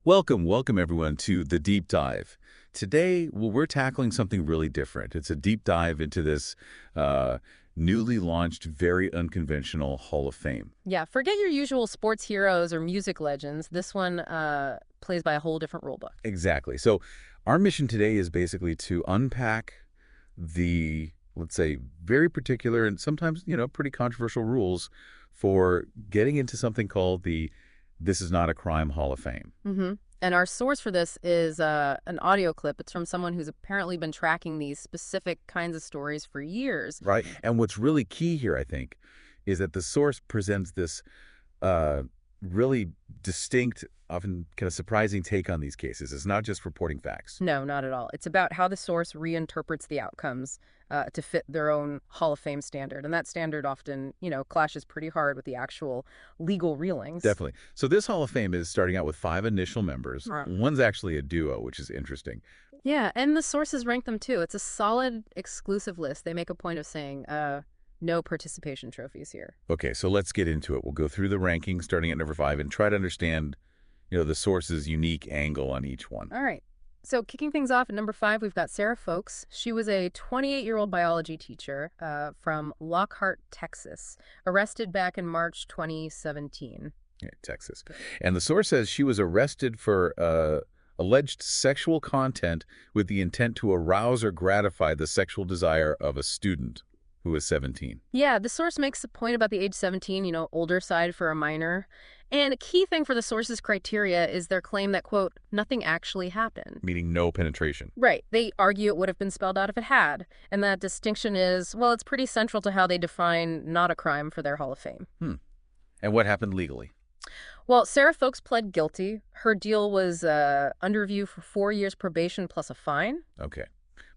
Welcome everyone to The Deep Dive. Today, we're tackling something really different. It's a deep dive into this uh, newly launched, very unconventional Hall of Fame. Yeah, forget your usual sports heroes or music legends. This one plays by a whole different rule book. Exactly. So our mission today is basically to unpack the, let's say, very particular and sometimes, pretty controversial rules for getting into something called the This Is Not a Crime Hall of Fame. And our source for this is an audio clip. It's from someone who's apparently been tracking these specific kinds of stories for years. Right. And what's really key here, I think, is that the source presents this uh, really distinct, often kind of surprising take on these cases. It's not just reporting facts. No, not at all. It's about how the source reinterprets the outcomes to fit their own Hall of Fame standard. And that standard often, clashes pretty hard with the actual legal rulings. Definitely. So this Hall of Fame is starting out with 5 initial members. Right. One's actually a duo, which is interesting. Yeah, and the sources rank them too. It's a solid exclusive list. They make a point of saying no participation trophies here. Okay, so let's get into it. We'll go through the rankings starting at number 5 and try to understand, the source's unique angle on each one. All right. So kicking things off at number 5, we've got Sarah Folks. She was a 28-year-old biology teacher from Lockhart, Texas, arrested back in March 2017. Yeah, Texas. And the source says she was arrested for alleged sexual content with the intent to arouse or gratify the sexual desire of a student who was 17. Yeah, the source makes a point about the age 17, older side for a minor. And a key thing for the source's criteria is their claim that, quote, nothing actually happened. Meaning no penetration. Right. They argue it would have been spelled out if it had. And that distinction is, well, it's pretty central to how they define not a crime for their Hall of Fame. And what happened legally? Well, Sarah Folks pled guilty. Her deal was under review for 4 years probation plus a fine. Okay.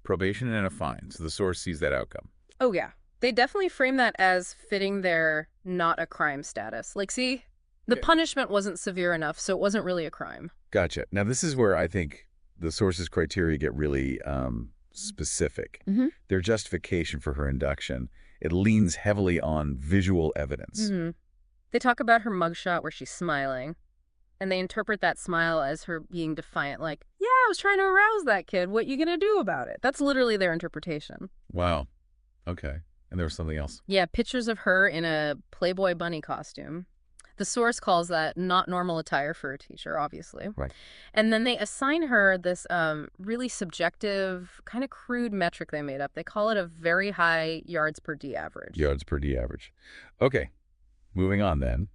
Probation and a fine. So the source sees that outcome. Oh, yeah. They definitely frame that as fitting their not a crime status. Like, see, the punishment wasn't severe enough, so it wasn't really a crime. Gotcha. Now, this is where I think the source's criteria get really specific. Their justification for her induction, it leans heavily on visual evidence. They talk about her mugshot where she's smiling, and they interpret that smile as her being defiant, like, yeah, I was trying to arouse that kid. What you gonna do about it? That's literally their interpretation. Wow. Okay. And there was something else. Yeah, pictures of her in a Playboy bunny costume. The source calls that not normal attire for a teacher, obviously. Right. And then they assign her this really subjective, kind of crude metric they made up. They call it a very high yards per D average. Yards per D average. Okay. Moving on then.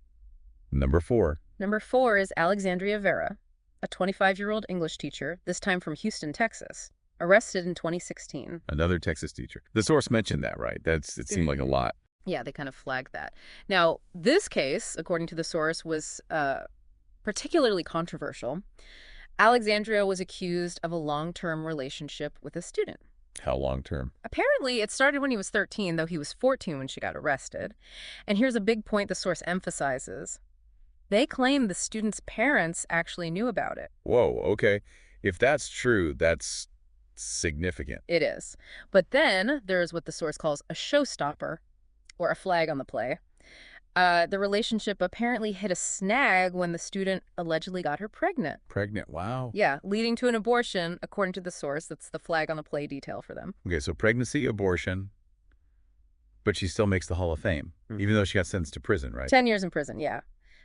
Number 4. Number 4 is Alexandria Vera, a 25-year-old English teacher, this time from Houston, Texas, arrested in 2016. Another Texas teacher. The source mentioned that, right? It seemed like a lot. Yeah, they kind of flagged that. Now, this case, according to the source, was particularly controversial. Alexandria was accused of a long-term relationship with a student. How long-term? Apparently, it started when he was 13, though he was 14 when she got arrested. And here's a big point the source emphasizes. They claim the student's parents actually knew about it. Whoa, okay. If that's true, that's significant. It is. But then there's what the source calls a showstopper, or a flag on the play. The relationship apparently hit a snag when the student allegedly got her pregnant. Pregnant, wow. Yeah, leading to an abortion, according to the source. That's the flag on the play detail for them. Okay, so pregnancy, abortion, but she still makes the Hall of Fame, even though she got sentenced to prison, right? 10 years in prison, yeah.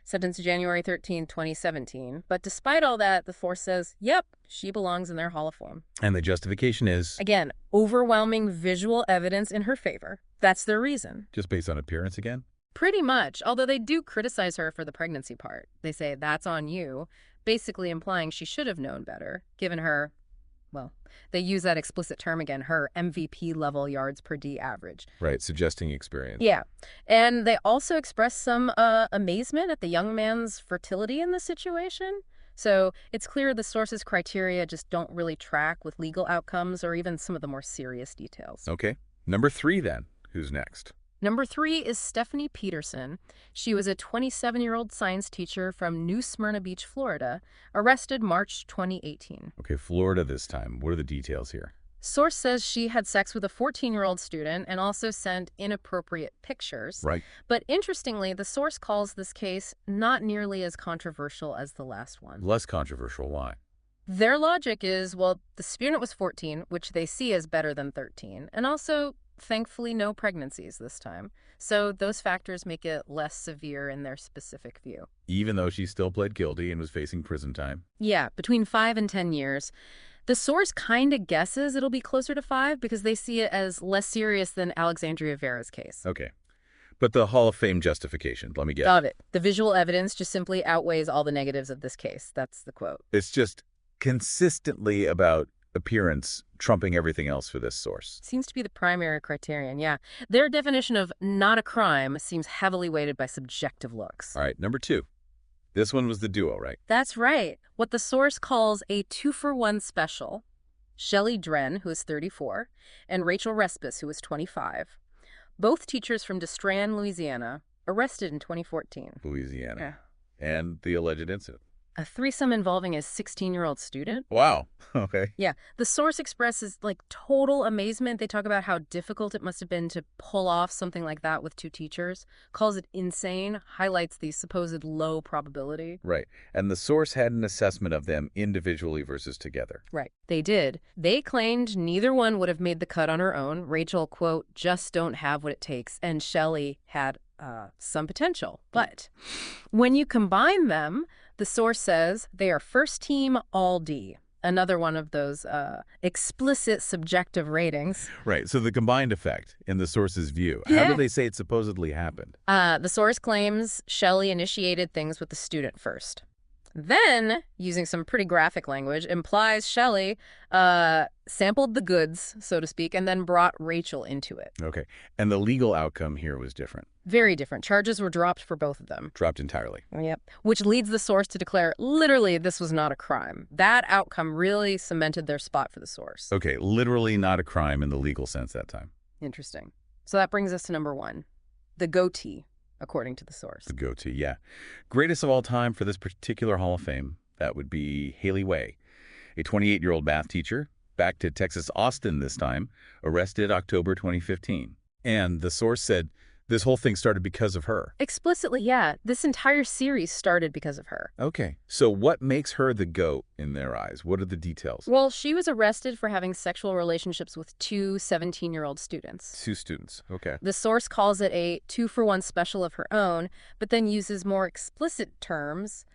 Sentenced January 13, 2017. But despite all that, the force says, yep, she belongs in their Hall of Fame. And the justification is? Again, overwhelming visual evidence in her favor. That's their reason. Just based on appearance again? Pretty much, although they do criticize her for the pregnancy part. They say, that's on you, basically implying she should have known better, given her, well, they use that explicit term again, her MVP level yards per D average. Right, suggesting experience. Yeah. And they also express some amazement at the young man's fertility in the situation. So it's clear the source's criteria just don't really track with legal outcomes or even some of the more serious details. Okay. Number 3 then. Who's next? Number 3 is Stephanie Peterson. She was a 27-year-old science teacher from New Smyrna Beach, Florida, arrested March 2018. Okay, Florida this time. What are the details here? Source says she had sex with a 14-year-old student and also sent inappropriate pictures. Right. But interestingly, the source calls this case not nearly as controversial as the last one. Less controversial. Why? Their logic is, well, the student was 14, which they see as better than 13, and also, thankfully, no pregnancies this time. So those factors make it less severe in their specific view. Even though she still pled guilty and was facing prison time. Yeah, between 5 and 10 years. The source kind of guesses it'll be closer to 5 because they see it as less serious than Alexandria Vera's case. Okay. But the Hall of Fame justification, let me guess. Got it. The visual evidence just simply outweighs all the negatives of this case. That's the quote. It's just consistently about appearance trumping everything else for this source. Seems to be the primary criterion, yeah. Their definition of not a crime seems heavily weighted by subjective looks. All right, number 2. This one was the duo, right? That's right. What the source calls a 2-for-1 special. Shelley Dren, who is 34, and Rachel Respis, who is 25. Both teachers from DeStrand, Louisiana, arrested in 2014. Louisiana. Yeah. And the alleged incident. A threesome involving a 16-year-old student? Wow. Okay. Yeah. The source expresses, total amazement. They talk about how difficult it must have been to pull off something like that with 2 teachers, calls it insane, highlights the supposed low probability. Right. And the source had an assessment of them individually versus together. Right. They did. They claimed neither one would have made the cut on her own. Rachel, quote, just don't have what it takes. And Shelley had some potential. But when you combine them, the source says they are first team all D. Another one of those explicit subjective ratings. Right. So the combined effect in the source's view. Yeah. How do they say it supposedly happened? The source claims Shelley initiated things with the student first. Then, using some pretty graphic language, implies Shelley sampled the goods, so to speak, and then brought Rachel into it. Okay. And the legal outcome here was different. Very different. Charges were dropped for both of them. Dropped entirely. Yep. Which leads the source to declare, literally, this was not a crime. That outcome really cemented their spot for the source. Okay. Literally not a crime in the legal sense that time. Interesting. So that brings us to number 1, the goatee, according to the source. The goatee, yeah. Greatest of all time for this particular Hall of Fame, that would be Haley Way, a 28-year-old math teacher, back to Texas Austin this time, arrested October 2015. And the source said this whole thing started because of her. Explicitly, yeah. This entire series started because of her. Okay. So what makes her the GOAT in their eyes? What are the details? Well, she was arrested for having sexual relationships with 2 17-year-old students. 2 students. Okay. The source calls it a 2-for-1 special of her own, but then uses more explicit terms,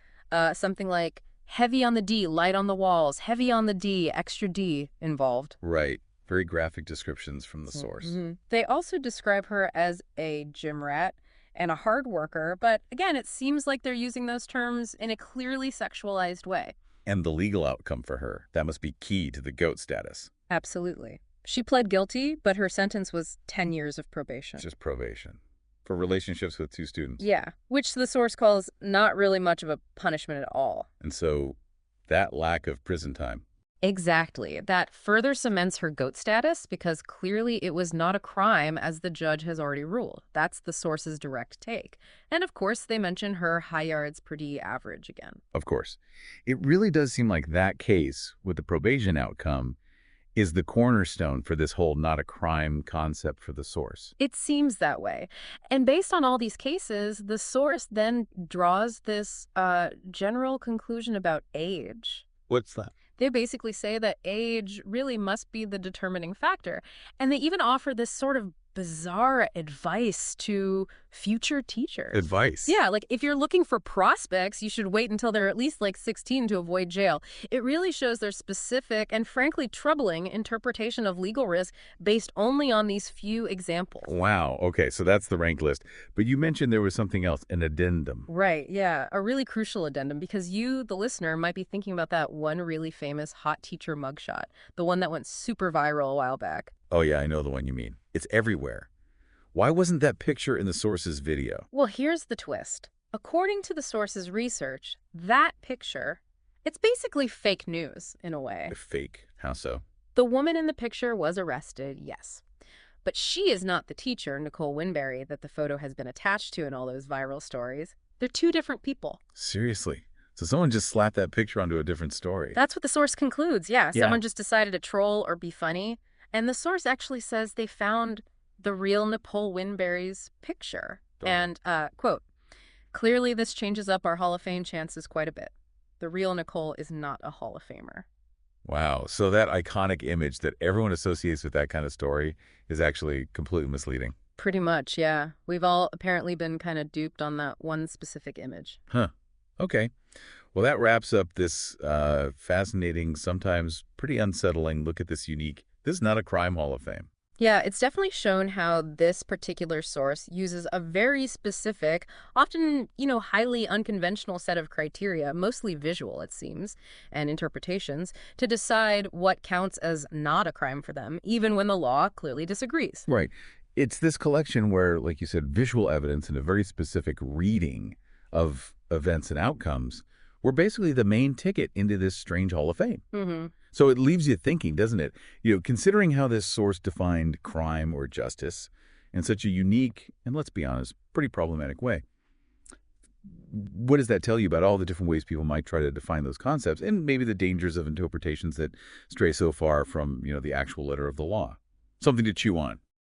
something like heavy on the D, light on the walls, heavy on the D, extra D involved. Right. Very graphic descriptions from the source. Mm-hmm. They also describe her as a gym rat and a hard worker, but again, it seems like they're using those terms in a clearly sexualized way. And the legal outcome for her, that must be key to the GOAT status. Absolutely. She pled guilty, but her sentence was 10 years of probation. Just probation. For relationships with 2 students. Yeah, which the source calls not really much of a punishment at all. And so that lack of prison time. Exactly. That further cements her GOAT status because clearly it was not a crime as the judge has already ruled. That's the source's direct take. And of course, they mention her high yards per D average again. Of course. It really does seem like that case with the probation outcome is the cornerstone for this whole not a crime concept for the source. It seems that way. And based on all these cases, the source then draws this general conclusion about age. What's that? They basically say that age really must be the determining factor. And they even offer this sort of bizarre advice to future teachers. Advice? Yeah, if you're looking for prospects, you should wait until they're at least 16 to avoid jail. It really shows their specific and frankly troubling interpretation of legal risk based only on these few examples. Wow. Okay, so that's the rank list. But you mentioned there was something else, an addendum. Right, yeah, a really crucial addendum because you, the listener, might be thinking about that one really famous hot teacher mugshot, the one that went super viral a while back. Oh, yeah, I know the one you mean. It's everywhere. Why wasn't that picture in the source's video? Well, here's the twist. According to the source's research, that picture, it's basically fake news in a way. Fake. How so? The woman in the picture was arrested, yes. But she is not the teacher, Nicole Winberry, that the photo has been attached to in all those viral stories. They're 2 different people. Seriously? So someone just slapped that picture onto a different story? That's what the source concludes, yeah. Someone just decided to troll or be funny. And the source actually says they found the real Nicole Winberry's picture. Darn. And, quote, clearly this changes up our Hall of Fame chances quite a bit. The real Nicole is not a Hall of Famer. Wow. So that iconic image that everyone associates with that kind of story is actually completely misleading. Pretty much, yeah. We've all apparently been kind of duped on that one specific image. Huh. Okay. Well, that wraps up this fascinating, sometimes pretty unsettling look at this is not a crime hall of fame. Yeah, it's definitely shown how this particular source uses a very specific, often, highly unconventional set of criteria, mostly visual, it seems, and interpretations, to decide what counts as not a crime for them, even when the law clearly disagrees. Right. It's this collection where, like you said, visual evidence and a very specific reading of events and outcomes were basically the main ticket into this strange hall of fame. Mm-hmm. So it leaves you thinking, doesn't it? Considering how this source defined crime or justice in such a unique and, let's be honest, pretty problematic way. What does that tell you about all the different ways people might try to define those concepts and maybe the dangers of interpretations that stray so far from, the actual letter of the law? Something to chew on.